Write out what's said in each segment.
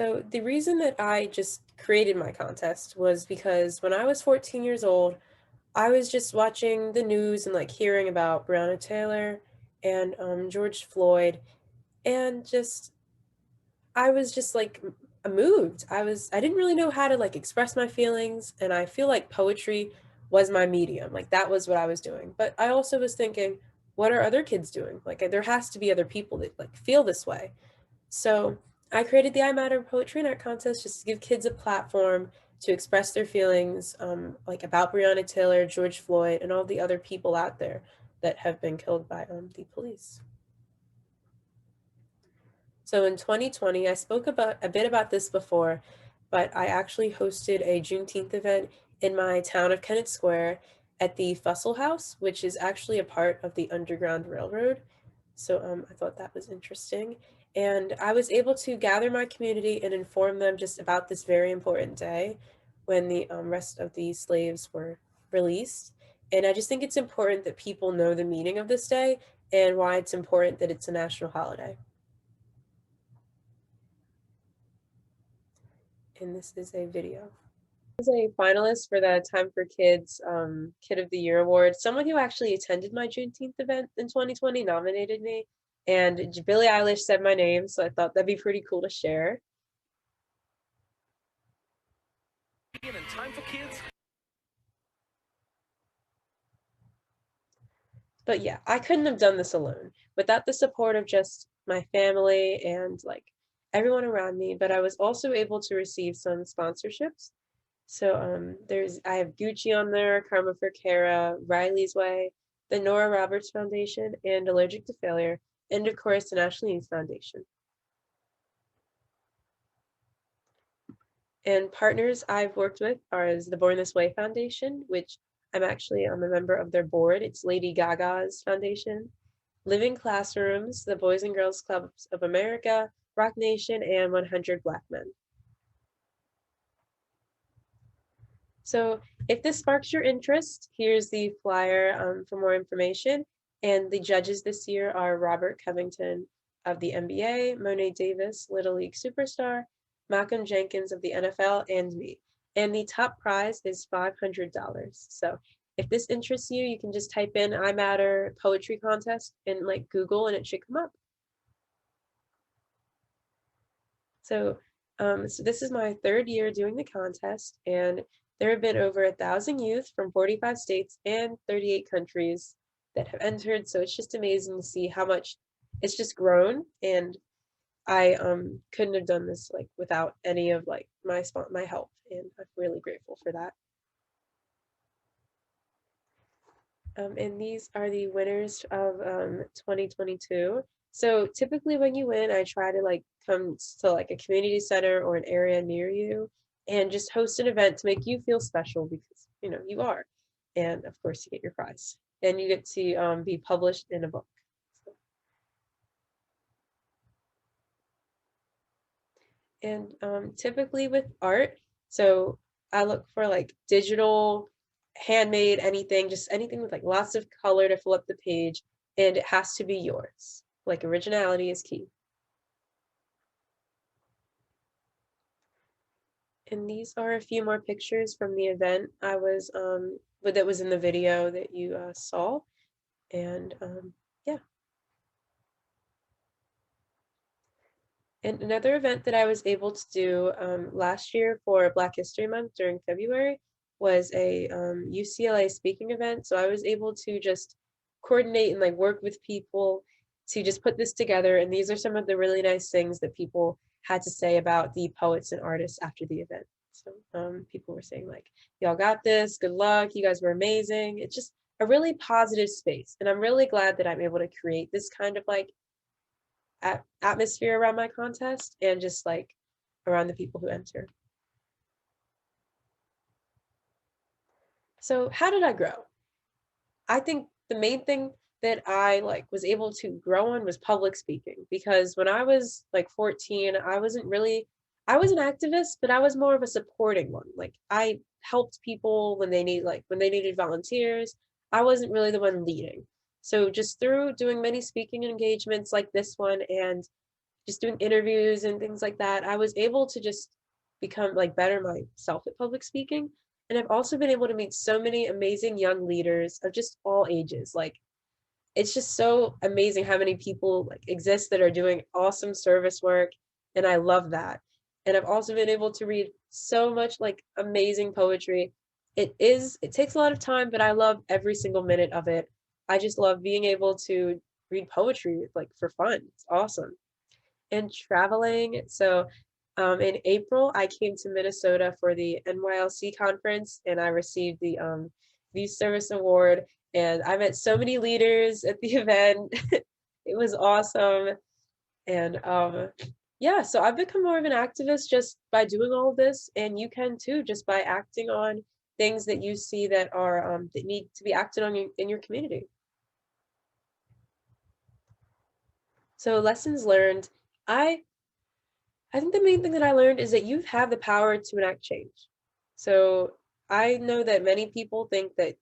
So the reason that I just created my contest was because when I was 14 years old, I was just watching the news and like hearing about Breonna Taylor and George Floyd, and just I was just like moved. I didn't really know how to like express my feelings, and I feel like poetry was my medium. Like that was what I was doing. But I also was thinking, what are other kids doing? Like there has to be other people that like feel this way. So I created the I Matter Poetry Night contest just to give kids a platform to express their feelings, like about Breonna Taylor, George Floyd, and all the other people out there that have been killed by the police. So in 2020, I spoke about a bit about this before, but I actually hosted a Juneteenth event in my town of Kennett Square at the Fussell House, which is actually a part of the Underground Railroad. So I thought that was interesting. And I was able to gather my community and inform them just about this very important day when the rest of the slaves were released. And I just think it's important that people know the meaning of this day and why it's important that it's a national holiday. And this is a video. I was a finalist for the Time for Kids Kid of the Year award. Someone who actually attended my Juneteenth event in 2020 nominated me, and Billie Eilish said my name, so I thought that'd be pretty cool to share. Time for Kids. But yeah, I couldn't have done this alone without the support of just my family and like everyone around me. But I was also able to receive some sponsorships. So I have Gucci on there, Karma for Kara, Riley's Way, the Nora Roberts Foundation, and Allergic to Failure, and of course the National Youth Foundation. And partners I've worked with are the Born This Way Foundation, which I'm a member of their board. It's Lady Gaga's foundation. Living Classrooms, the Boys and Girls Clubs of America, Rock Nation, and 100 Black Men. So if this sparks your interest, here's the flyer for more information. And the judges this year are Robert Covington of the NBA, Monet Davis, Little League Superstar, Malcolm Jenkins of the NFL, and me. And the top prize is $500. So if this interests you, you can just type in I Matter Poetry Contest in like Google and it should come up. So, so this is my third year doing the contest, and there have been over 1,000 youth from 45 states and 38 countries that have entered. So it's just amazing to see how much it's just grown. And I couldn't have done this like without any of like my help, and I'm really grateful for that. And these are the winners of 2022. So typically when you win, I try to like come to like a community center or an area near you and just host an event to make you feel special because you know you are. And of course you get your prize and you get to be published in a book. So, and typically with art, so I look for like digital, handmade, anything, just anything with like lots of color to fill up the page, and it has to be yours. Like originality is key. And these are a few more pictures from the event I was that was in the video that you saw, and yeah. And another event that I was able to do last year for Black History Month during February was a UCLA speaking event. So I was able to just coordinate and like work with people to just put this together. And these are some of the really nice things that people had to say about the poets and artists after the event. So people were saying like, y'all got this, good luck, you guys were amazing. It's just a really positive space. And I'm really glad that I'm able to create this kind of like atmosphere around my contest and just like around the people who enter. So how did I grow? I think the main thing that I like was able to grow on was public speaking, because when I was like 14, I was an activist, but I was more of a supporting one. Like I helped people when they needed volunteers. I wasn't really the one leading. So just through doing many speaking engagements like this one and just doing interviews and things like that, I was able to just become like better myself at public speaking. And I've also been able to meet so many amazing young leaders of just all ages. Like it's just so amazing how many people like exist that are doing awesome service work, and I love that. And I've also been able to read so much like amazing poetry. It takes a lot of time, but I love every single minute of it. I just love being able to read poetry like for fun. It's awesome. And traveling. So in April, I came to Minnesota for the NYLC conference, and I received the Youth Service Award. And I met so many leaders at the event. It was awesome. And yeah, so I've become more of an activist just by doing all of this, and you can too, just by acting on things that you see that are that need to be acted on in your community. So lessons learned. I I think the main thing that I learned is that you have the power to enact change. So I know that many people think that,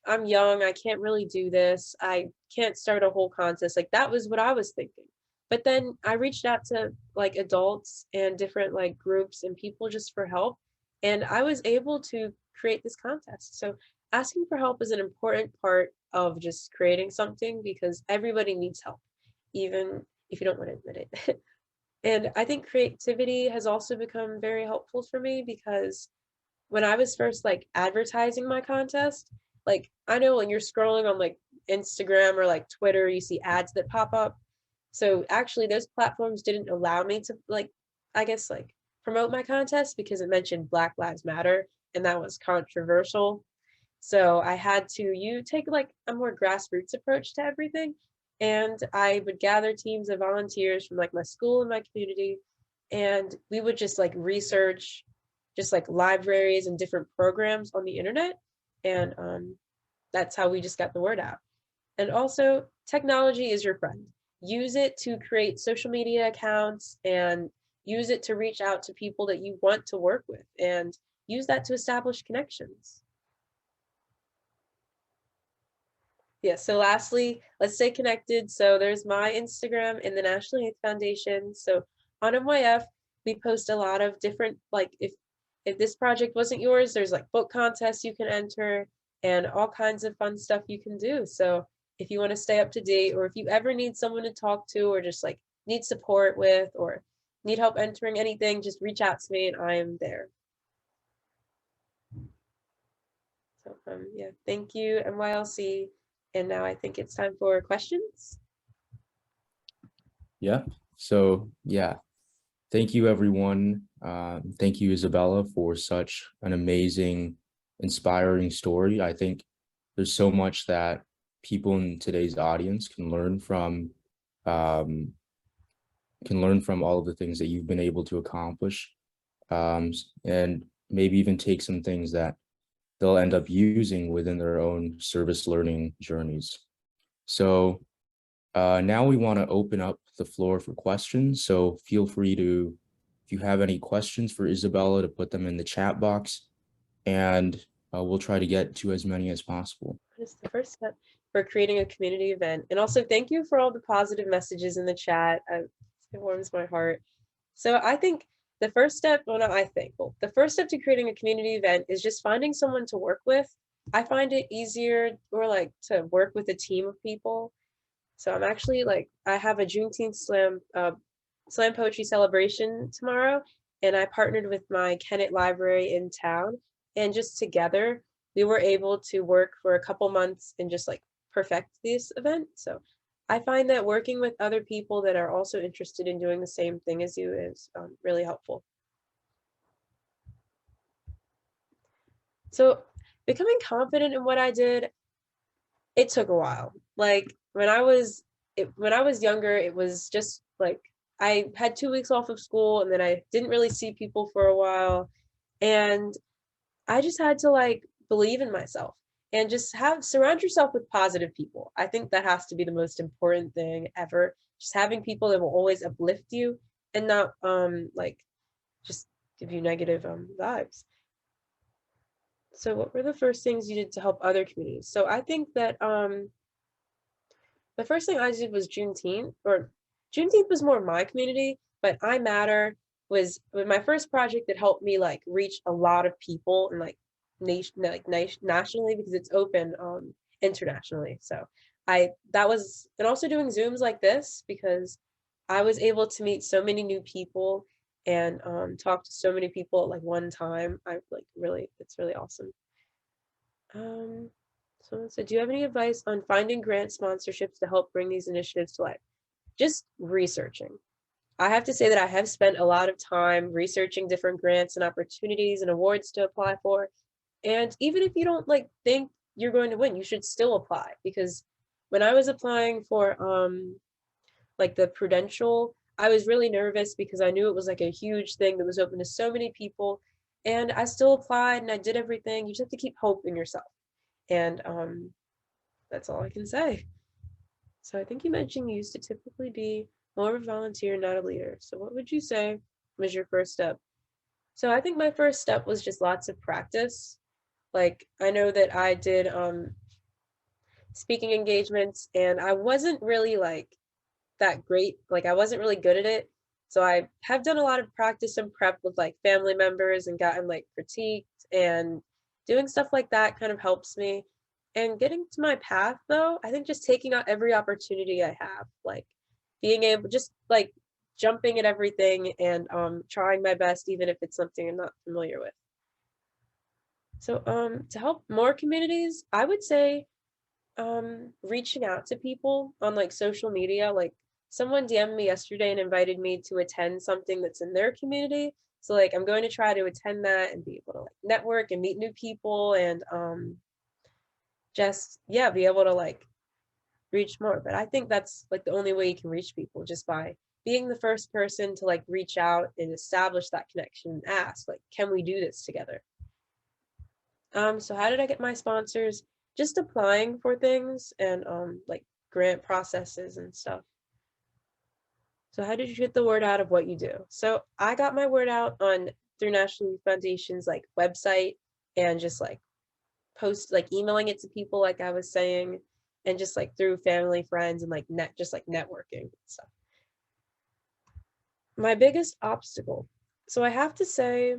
I'm young, I can't really do this, I can't start a whole contest. Like that was what I was thinking. But then I reached out to like adults and different like groups and people just for help. And I was able to create this contest. So asking for help is an important part of just creating something because everybody needs help, even if you don't want to admit it. And I think creativity has also become very helpful for me because when I was first like advertising my contest, like I know when you're scrolling on like Instagram or like Twitter, you see ads that pop up. So actually those platforms didn't allow me to like, I guess like promote my contest because it mentioned Black Lives Matter and that was controversial. So I had to you take like a more grassroots approach to everything. And I would gather teams of volunteers from like my school and my community. And we would just like research just like libraries and different programs on the internet. And that's how we just got the word out. And also, technology is your friend. Use it to create social media accounts and use it to reach out to people that you want to work with and use that to establish connections. Yeah, so lastly, let's stay connected. So there's my Instagram and the National Youth Foundation. So on NYF, we post a lot of different, like if this project wasn't yours, there's like book contests you can enter and all kinds of fun stuff you can do. So if you want to stay up to date or if you ever need someone to talk to or just like need support with or need help entering anything, just reach out to me and I am there. So yeah, thank you, NYLC. And now I think it's time for questions. Yeah. So yeah, thank you everyone. Thank you, Isabella, for such an amazing, inspiring story. I think there's so much that people in today's audience um, can learn from all of the things that you've been able to accomplish, and maybe even take some things that they'll end up using within their own service learning journeys. So now we want to open up the floor for questions. So feel free to, if you have any questions for Isabella, to put them in the chat box, and we'll try to get to as many as possible. What is the first step for creating a community event? And also, thank you for all the positive messages in the chat. It warms my heart. So I think the first step, well, not I think, well, the first step to creating a community event is just finding someone to work with. I find it easier or like to work with a team of people. So I'm actually like, I have a Juneteenth slam poetry celebration tomorrow, and I partnered with my Kennett Library in town, and just together we were able to work for a couple months and just like perfect this event. So I find that working with other people that are also interested in doing the same thing as you is really helpful. So becoming confident in what I did, it took a while. Like when I was younger, it was just like I had 2 weeks off of school and then I didn't really see people for a while. And I just had to like believe in myself and just have surround yourself with positive people. I think that has to be the most important thing ever. Just having people that will always uplift you and not like just give you negative vibes. So what were the first things you did to help other communities? So I think that the first thing I did was Juneteenth, or Juneteenth was more my community, but I Matter was my first project that helped me like reach a lot of people and like nationally because it's open internationally. So I that was and also doing Zooms like this because I was able to meet so many new people and talk to so many people at like one time. I like really it's really awesome. Um, so do you have any advice on finding grant sponsorships to help bring these initiatives to life? Just researching. I have to say that I have spent a lot of time researching different grants and opportunities and awards to apply for. And even if you don't like think you're going to win, you should still apply because when I was applying for like the Prudential, I was really nervous because I knew it was like a huge thing that was open to so many people. And I still applied and I did everything. You just have to keep hope in yourself. And that's all I can say. So I think you mentioned you used to typically be more of a volunteer, not a leader. So what would you say was your first step? So I think my first step was just lots of practice. Like I know that I did speaking engagements and I wasn't really like that great. Like I wasn't really good at it. So I have done a lot of practice and prep with like family members and gotten like critiqued and doing stuff like that kind of helps me. And getting to my path though, I think just taking out every opportunity I have, like being able just like jumping at everything and trying my best even if it's something I'm not familiar with. So to help more communities, I would say reaching out to people on like social media, like someone DM'd me yesterday and invited me to attend something that's in their community. So like I'm going to try to attend that and be able to like network and meet new people and just yeah, be able to like reach more. But I think that's like the only way you can reach people just by being the first person to like reach out and establish that connection and ask like, can we do this together? So how did I get my sponsors? Just applying for things and like grant processes and stuff. So how did you get the word out of what you do? So I got my word out on through National Youth Foundation's like website and just like post like emailing it to people like I was saying and just like through family, friends and like just like networking and stuff. My biggest obstacle. So I have to say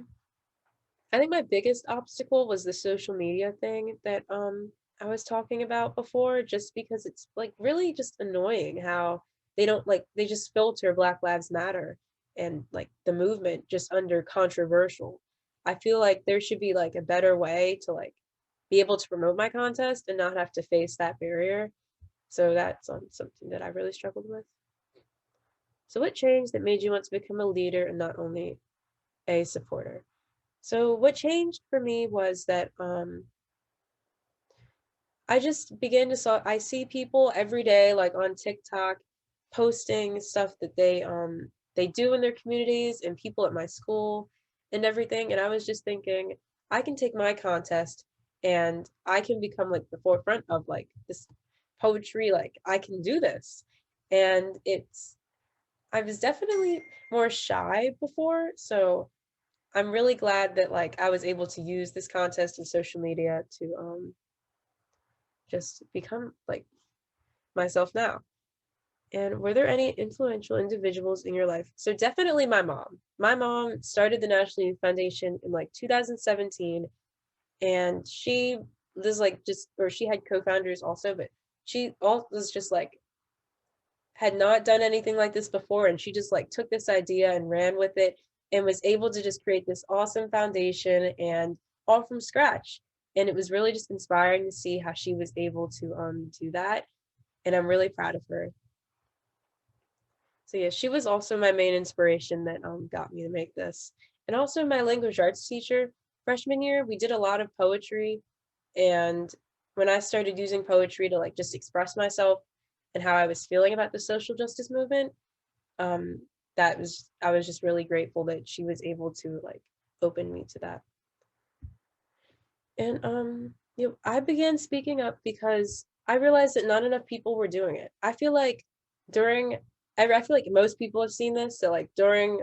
I think my biggest obstacle was the social media thing that I was talking about before, just because it's like really just annoying how they don't like they just filter Black Lives Matter and like the movement just under controversial. I feel like there should be like a better way to like be able to promote my contest and not have to face that barrier. So that's something that I really struggled with. So what changed that made you want to become a leader and not only a supporter? So what changed for me was that I just began to saw I see people every day like on TikTok posting stuff that they do in their communities and people at my school and everything and I was just thinking I can take my contest and I can become like the forefront of like this poetry like I can do this. And it's I was definitely more shy before, so I'm really glad that like I was able to use this contest and social media to just become like myself now. And were there any influential individuals in your life? So definitely my mom. My mom started the National Youth Foundation in like 2017 and she was like just or she had co-founders also, but she all was just like had not done anything like this before and she just like took this idea and ran with it and was able to just create this awesome foundation and all from scratch and it was really just inspiring to see how she was able to do that and I'm really proud of her. So yeah, she was also my main inspiration that got me to make this. And also my language arts teacher freshman year, we did a lot of poetry and when I started using poetry to like just express myself and how I was feeling about the social justice movement, um, that was I was just really grateful that she was able to like open me to that. And I began speaking up because I realized that not enough people were doing it. I feel like during I feel like most people have seen this. So like during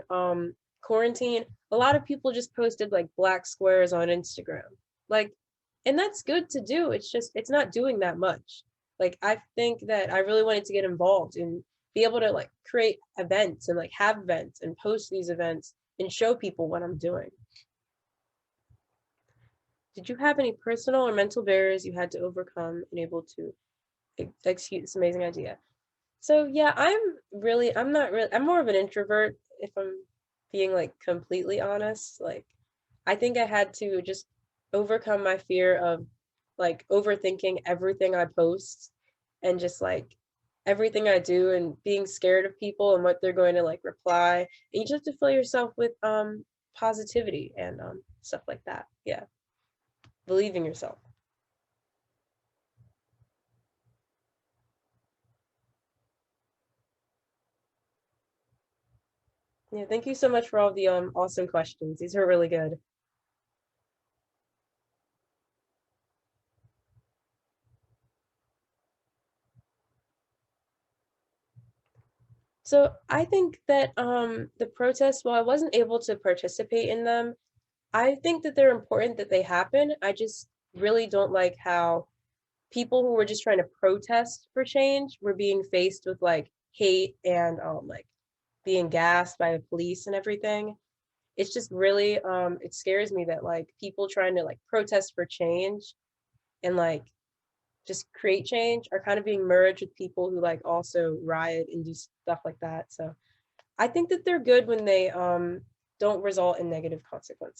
quarantine, a lot of people just posted like black squares on Instagram. Like, and that's good to do. It's just it's not doing that much. Like I think that I really wanted to get involved in be able to like create events and like have events and post these events and show people what I'm doing. Did you have any personal or mental barriers you had to overcome and able to execute this amazing idea? So yeah, I'm not really, I'm more of an introvert if I'm being like completely honest. Like I think I had to just overcome my fear of like overthinking everything I post and just like everything I do and being scared of people and what they're going to like reply. And you just have to fill yourself with positivity and stuff like that. Yeah. Believing yourself. Yeah, thank you so much for all the awesome questions. These are really good. So I think that the protests, while I wasn't able to participate in them, I think that they're important that they happen. I just really don't like how people who were just trying to protest for change were being faced with like hate and like being gassed by the police and everything. It's just really it scares me that like people trying to like protest for change and like just create change are kind of being merged with people who like also riot and do stuff like that. So I think that they're good when they don't result in negative consequences.